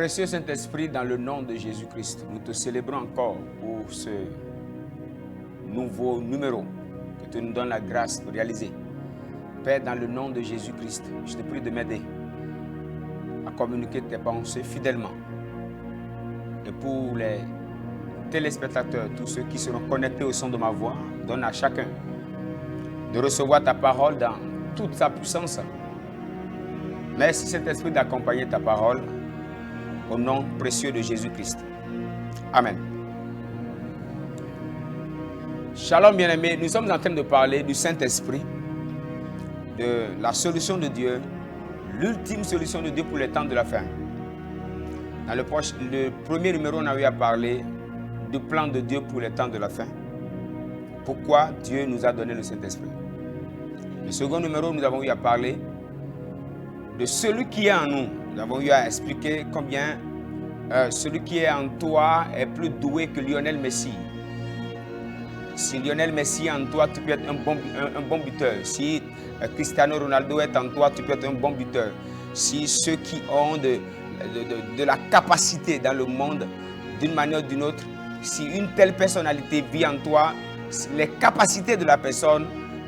Précieux Saint-Esprit, dans le nom de Jésus-Christ, nous te célébrons encore pour ce nouveau numéro que tu nous donnes la grâce de réaliser. Père, dans le nom de Jésus-Christ, je te prie de m'aider à communiquer tes pensées fidèlement. Et pour les téléspectateurs, tous ceux qui seront connectés au son de ma voix, donne à chacun de recevoir ta parole dans toute sa puissance. Merci Saint-Esprit d'accompagner ta parole au nom précieux de Jésus-Christ. Amen. Shalom bien-aimés, nous sommes en train de parler du Saint-Esprit, de la solution de Dieu, l'ultime solution de Dieu pour les temps de la fin. Dans le premier numéro, on a eu à parler du plan de Dieu pour les temps de la fin. Pourquoi Dieu nous a donné le Saint-Esprit. Le second numéro, nous avons eu à parler de celui qui est en nous. Nous avons eu à expliquer combien celui qui est en toi est plus doué que Lionel Messi. Si Lionel Messi est en toi, tu peux être un bon buteur. Si Cristiano Ronaldo est en toi, tu peux être un bon buteur. Si ceux qui ont de la capacité dans le monde, d'une manière ou d'une autre, si une telle personnalité vit en toi, les capacités de la personne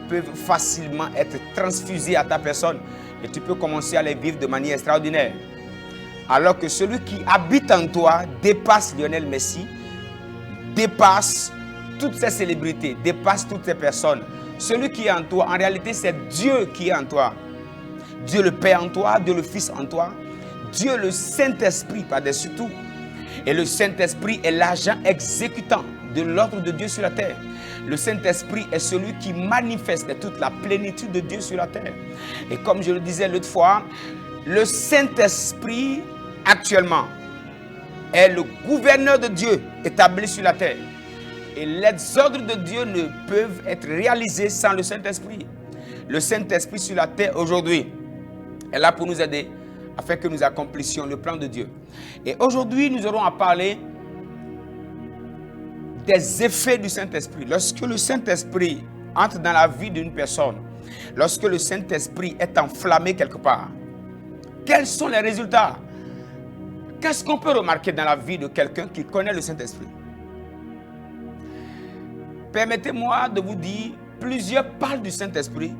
peuvent facilement être transfusées à ta personne et tu peux commencer à les vivre de manière extraordinaire. Alors que celui qui habite en toi dépasse Lionel Messi, dépasse toutes ces célébrités, dépasse toutes ces personnes. Celui qui est en toi, en réalité, c'est Dieu qui est en toi. Dieu le Père en toi, Dieu le Fils en toi, Dieu le Saint-Esprit par-dessus tout. Et le Saint-Esprit est l'agent exécutant de l'ordre de Dieu sur la terre. Le Saint-Esprit est celui qui manifeste toute la plénitude de Dieu sur la terre. Et comme je le disais l'autre fois, le Saint-Esprit actuellement est le gouverneur de Dieu établi sur la terre. Et les ordres de Dieu ne peuvent être réalisés sans le Saint-Esprit. Le Saint-Esprit sur la terre aujourd'hui est là pour nous aider afin que nous accomplissions le plan de Dieu. Et aujourd'hui, nous aurons à parler des effets du Saint-Esprit. Lorsque le Saint-Esprit entre dans la vie d'une personne, lorsque le Saint-Esprit est enflammé quelque part, quels sont les résultats? Qu'est-ce qu'on peut remarquer dans la vie de quelqu'un qui connaît le Saint-Esprit? Permettez-moi de vous dire, plusieurs parlent du Saint-Esprit.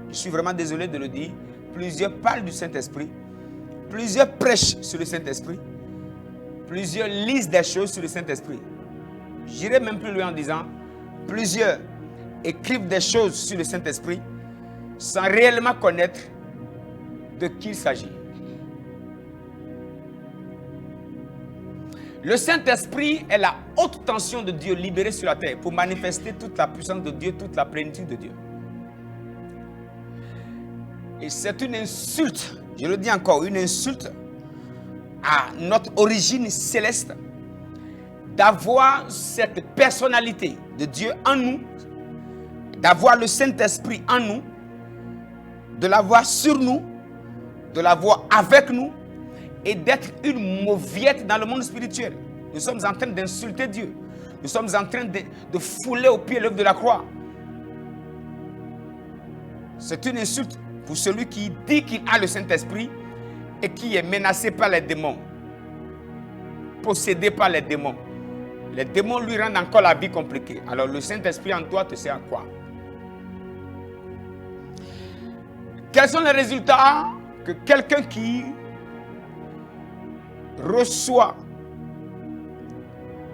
Je suis vraiment désolé de le dire. Plusieurs parlent du Saint-Esprit. Plusieurs prêchent sur le Saint-Esprit. Plusieurs lisent des choses sur le Saint-Esprit. J'irai même plus loin en disant, plusieurs écrivent des choses sur le Saint-Esprit sans réellement connaître de qui il s'agit. Le Saint-Esprit est la haute tension de Dieu libérée sur la terre pour manifester toute la puissance de Dieu, toute la plénitude de Dieu. Et c'est une insulte, je le dis encore, une insulte à notre origine céleste d'avoir cette personnalité de Dieu en nous, d'avoir le Saint-Esprit en nous, de l'avoir sur nous, de l'avoir avec nous et d'être une mauviette dans le monde spirituel. Nous sommes en train d'insulter Dieu. Nous sommes en train de fouler au pied l'œuvre de la croix. C'est une insulte pour celui qui dit qu'il a le Saint-Esprit et qui est menacé par les démons, possédé par les démons. Les démons lui rendent encore la vie compliquée. Alors le Saint-Esprit en toi te sert à quoi? Quels sont les résultats que quelqu'un qui reçoit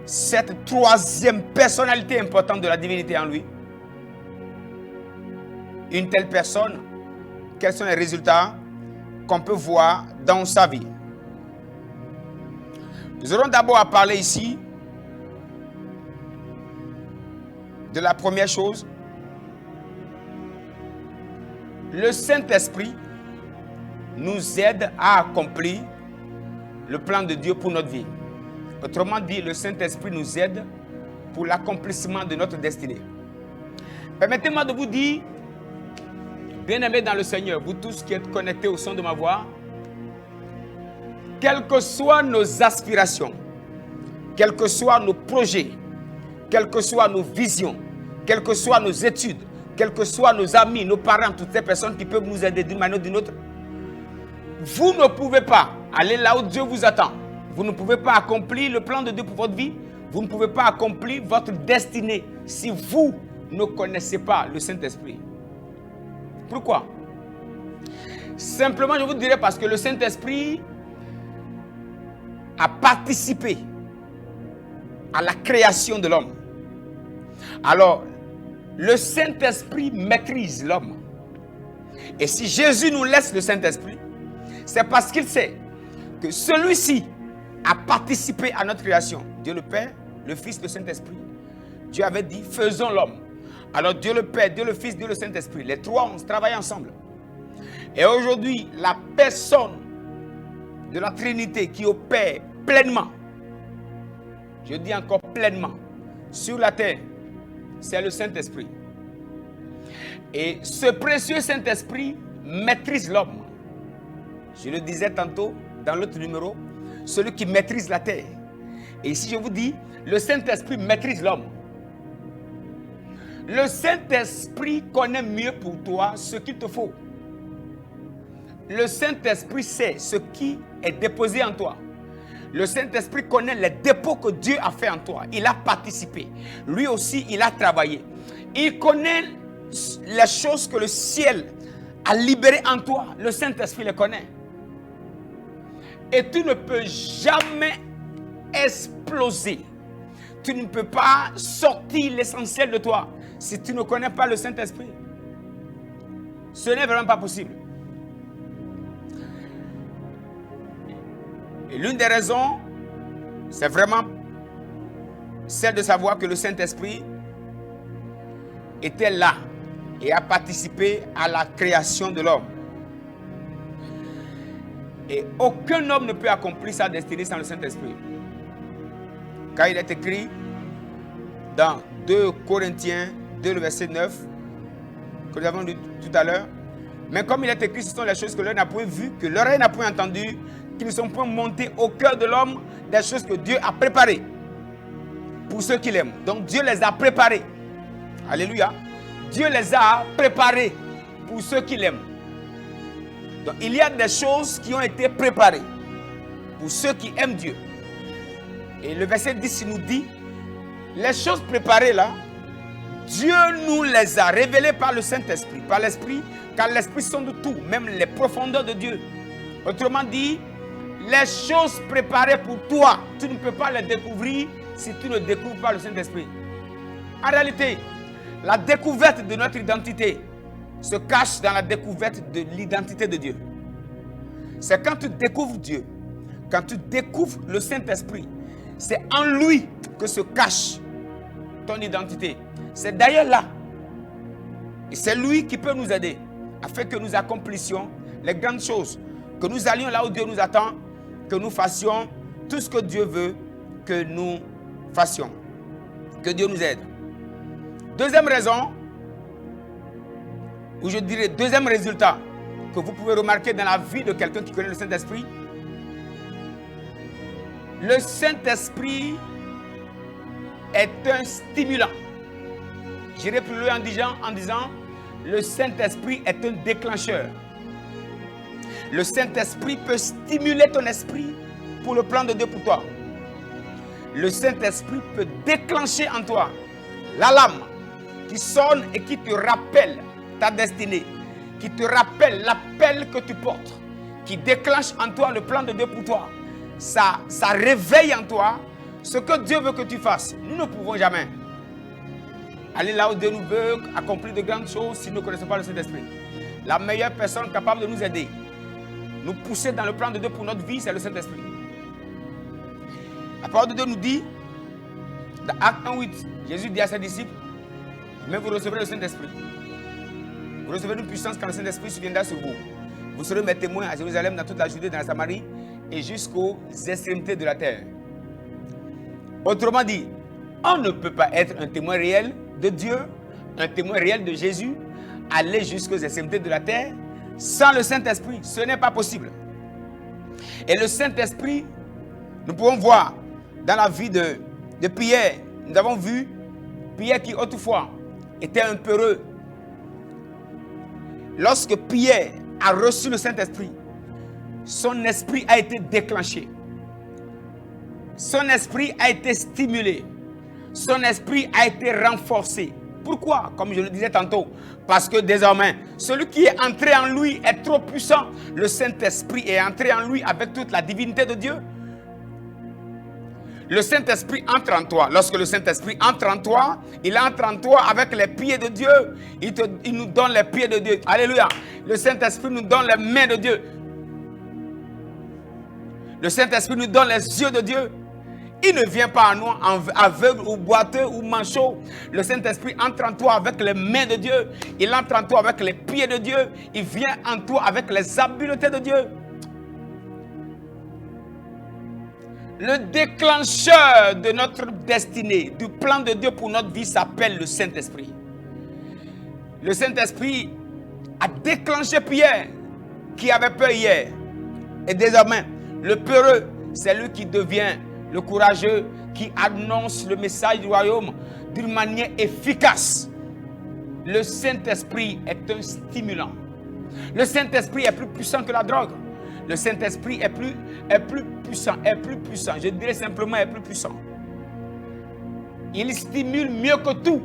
cette troisième personnalité importante de la divinité en lui? Une telle personne, quels sont les résultats qu'on peut voir dans sa vie? Nous aurons d'abord à parler ici de la première chose. Le Saint-Esprit nous aide à accomplir le plan de Dieu pour notre vie. Autrement dit, le Saint-Esprit nous aide pour l'accomplissement de notre destinée. Permettez-moi de vous dire, bien-aimés dans le Seigneur, vous tous qui êtes connectés au son de ma voix, quelles que soient nos aspirations, quels que soient nos projets, quelles que soient nos visions, quelles que soient nos études, quels que soient nos amis, nos parents, toutes ces personnes qui peuvent nous aider d'une manière ou d'une autre, vous ne pouvez pas aller là où Dieu vous attend Vous ne pouvez pas accomplir le plan de Dieu pour votre vie. Vous ne pouvez pas accomplir votre destinée si vous ne connaissez pas le Saint-Esprit. Pourquoi? Simplement, je vous dirais parce que le Saint-Esprit a participé à la création de l'homme. Alors, le Saint-Esprit maîtrise l'homme. Et si Jésus nous laisse le Saint-Esprit, c'est parce qu'il sait que celui-ci a participé à notre création. Dieu le Père, le Fils, le Saint-Esprit. Dieu avait dit, faisons l'homme. Alors Dieu le Père, Dieu le Fils, Dieu le Saint-Esprit, les trois ont travaillé ensemble. Et aujourd'hui, la personne de la Trinité qui opère pleinement, je dis encore pleinement, sur la terre, c'est le Saint-Esprit. Et ce précieux Saint-Esprit maîtrise l'homme. Je le disais tantôt dans l'autre numéro, celui qui maîtrise la terre. Et ici je vous dis, le Saint-Esprit maîtrise l'homme. Le Saint-Esprit connaît mieux pour toi ce qu'il te faut. Le Saint-Esprit sait ce qui est déposé en toi. Le Saint-Esprit connaît les dépôts que Dieu a fait en toi. Il a participé. Lui aussi, il a travaillé. Il connaît les choses que le ciel a libérées en toi. Le Saint-Esprit les connaît. Et tu ne peux jamais exploser. Tu ne peux pas sortir l'essentiel de toi si tu ne connais pas le Saint-Esprit. Ce n'est vraiment pas possible. Et l'une des raisons, c'est vraiment celle de savoir que le Saint-Esprit était là et a participé à la création de l'homme. Et aucun homme ne peut accomplir sa destinée sans le Saint-Esprit. Car il est écrit dans 2 Corinthiens 2, le verset 9, que nous avons lu tout à l'heure. Mais comme il est écrit, ce sont les choses que l'œil n'a point vues, que l'oreille n'a point entendues, qui ne sont point montées au cœur de l'homme, des choses que Dieu a préparées pour ceux qui l'aiment. Donc Dieu les a préparées. Alléluia. Dieu les a préparées pour ceux qui l'aiment. Donc il y a des choses qui ont été préparées pour ceux qui aiment Dieu. Et le verset 10 nous dit, les choses préparées là, Dieu nous les a révélées par le Saint-Esprit, par l'Esprit, car l'Esprit sonde tout, même les profondeurs de Dieu. Autrement dit, les choses préparées pour toi, tu ne peux pas les découvrir si tu ne découvres pas le Saint-Esprit. En réalité, la découverte de notre identité se cache dans la découverte de l'identité de Dieu. C'est quand tu découvres Dieu, quand tu découvres le Saint-Esprit, c'est en lui que se cache ton identité. C'est d'ailleurs là. Et c'est lui qui peut nous aider afin que nous accomplissions les grandes choses, que nous allions là où Dieu nous attend, que nous fassions tout ce que Dieu veut que nous fassions. Que Dieu nous aide. Deuxième raison, ou je dirais deuxième résultat que vous pouvez remarquer dans la vie de quelqu'un qui connaît le Saint-Esprit. Le Saint-Esprit est un stimulant. J'irai plus loin en disant le Saint-Esprit est un déclencheur. Le Saint-Esprit peut stimuler ton esprit pour le plan de Dieu pour toi. Le Saint-Esprit peut déclencher en toi l'alarme qui sonne et qui te rappelle ta destinée, qui te rappelle l'appel que tu portes, qui déclenche en toi le plan de Dieu pour toi. Ça réveille en toi ce que Dieu veut que tu fasses. Nous ne pouvons jamais aller là où Dieu nous veut, accomplir de grandes choses si nous ne connaissons pas le Saint-Esprit. La meilleure personne capable de nous aider, nous pousser dans le plan de Dieu pour notre vie, c'est le Saint-Esprit. La parole de Dieu nous dit, dans Acte 1:8, Jésus dit à ses disciples, mais vous recevrez le Saint-Esprit. Vous recevrez une puissance quand le Saint-Esprit se viendra sur vous. Vous serez mes témoins à Jérusalem, dans toute la Judée, dans la Samarie et jusqu'aux extrémités de la terre. Autrement dit, on ne peut pas être un témoin réel de Dieu, un témoin réel de Jésus, aller jusqu'aux extrémités de la terre sans le Saint-Esprit. Ce n'est pas possible. Et le Saint-Esprit, nous pouvons voir dans la vie de Pierre, nous avons vu Pierre qui autrefois était un peureux. Lorsque Pierre a reçu le Saint-Esprit, son esprit a été déclenché. son esprit a été stimulé. Son esprit a été renforcé. Pourquoi? Comme je le disais tantôt, parce que désormais, celui qui est entré en lui est trop puissant. Le Saint-Esprit est entré en lui avec toute la divinité de Dieu. Le Saint-Esprit entre en toi. Lorsque le Saint-Esprit entre en toi, il entre en toi avec les pieds de Dieu. Il nous donne les pieds de Dieu. Alléluia. Le Saint-Esprit nous donne les mains de Dieu. Le Saint-Esprit nous donne les yeux de Dieu. Il ne vient pas à nous aveugle ou boiteux ou manchot. Le Saint-Esprit entre en toi avec les mains de Dieu. Il entre en toi avec les pieds de Dieu. Il vient en toi avec les habiletés de Dieu. Le déclencheur de notre destinée, du plan de Dieu pour notre vie s'appelle le Saint-Esprit. Le Saint-Esprit a déclenché Pierre qui avait peur hier. Et désormais, le peureux, c'est lui qui devient le courageux, qui annonce le message du royaume d'une manière efficace. Le Saint-Esprit est un stimulant. Le Saint-Esprit est plus puissant que la drogue. Le Saint-Esprit est plus puissant. Je dirais simplement est plus puissant. Il stimule mieux que tout.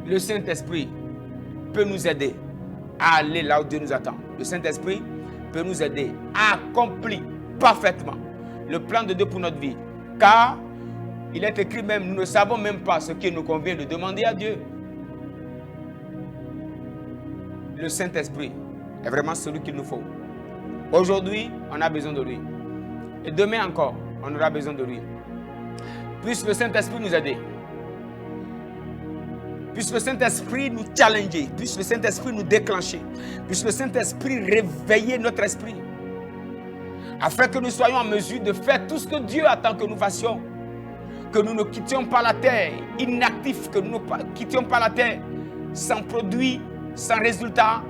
Le Saint-Esprit peut nous aider à aller là où Dieu nous attend. Le Saint-Esprit peut nous aider à accomplir parfaitement le plan de Dieu pour notre vie. Car il est écrit même, nous ne savons même pas ce qu'il nous convient de demander à Dieu. Le Saint-Esprit est vraiment celui qu'il nous faut. Aujourd'hui, on a besoin de lui. Et demain encore, on aura besoin de lui. Puisse le Saint-Esprit nous aider. Puisse le Saint-Esprit nous challenger. Puisse le Saint-Esprit nous déclencher. Puisse le Saint-Esprit réveiller notre esprit. Afin que nous soyons en mesure de faire tout ce que Dieu attend que nous fassions. Que nous ne quittions pas la terre inactifs. Que nous ne quittions pas la terre sans produit, sans résultat.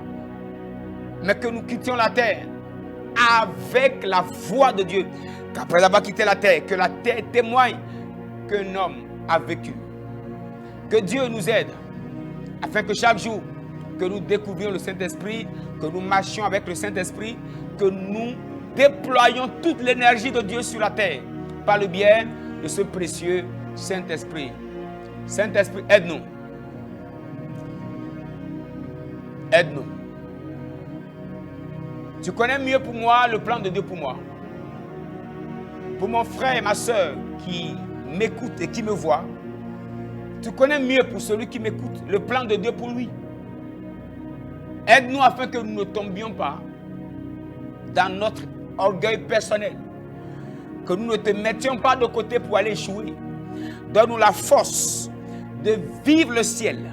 Mais que nous quittions la terre avec la voix de Dieu. Qu'après avoir quitté la terre, que la terre témoigne qu'un homme a vécu. Que Dieu nous aide, afin que chaque jour, que nous découvrions le Saint-Esprit, que nous marchions avec le Saint-Esprit, que nous déployions toute l'énergie de Dieu sur la terre, par le biais de ce précieux Saint-Esprit. Saint-Esprit, aide-nous. Aide-nous. Tu connais mieux pour moi le plan de Dieu pour moi. Pour mon frère et ma soeur qui m'écoutent et qui me voient, tu connais mieux pour celui qui m'écoute le plan de Dieu pour lui. Aide-nous afin que nous ne tombions pas dans notre orgueil personnel. Que nous ne te mettions pas de côté pour aller échouer. Donne-nous la force de vivre le ciel.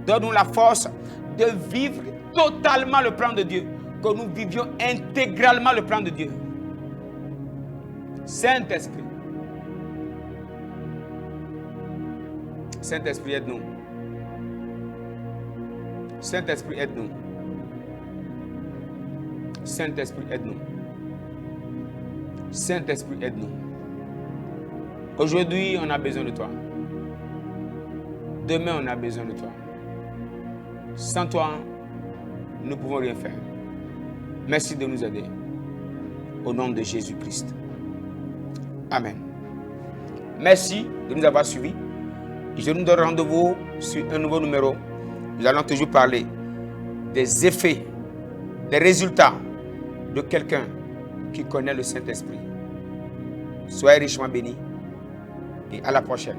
Donne-nous la force de vivre totalement le plan de Dieu. Que nous vivions intégralement le plan de Dieu. Saint-Esprit. Saint-Esprit, aide-nous. Saint-Esprit, aide-nous. Saint-Esprit, aide-nous. Saint-Esprit, aide-nous. Aujourd'hui, on a besoin de toi. Demain, on a besoin de toi. Sans toi, nous ne pouvons rien faire. Merci de nous aider. Au nom de Jésus-Christ. Amen. Merci de nous avoir suivis. Je nous donne rendez-vous sur un nouveau numéro. Nous allons toujours parler des effets, des résultats de quelqu'un qui connaît le Saint-Esprit. Soyez richement bénis et à la prochaine.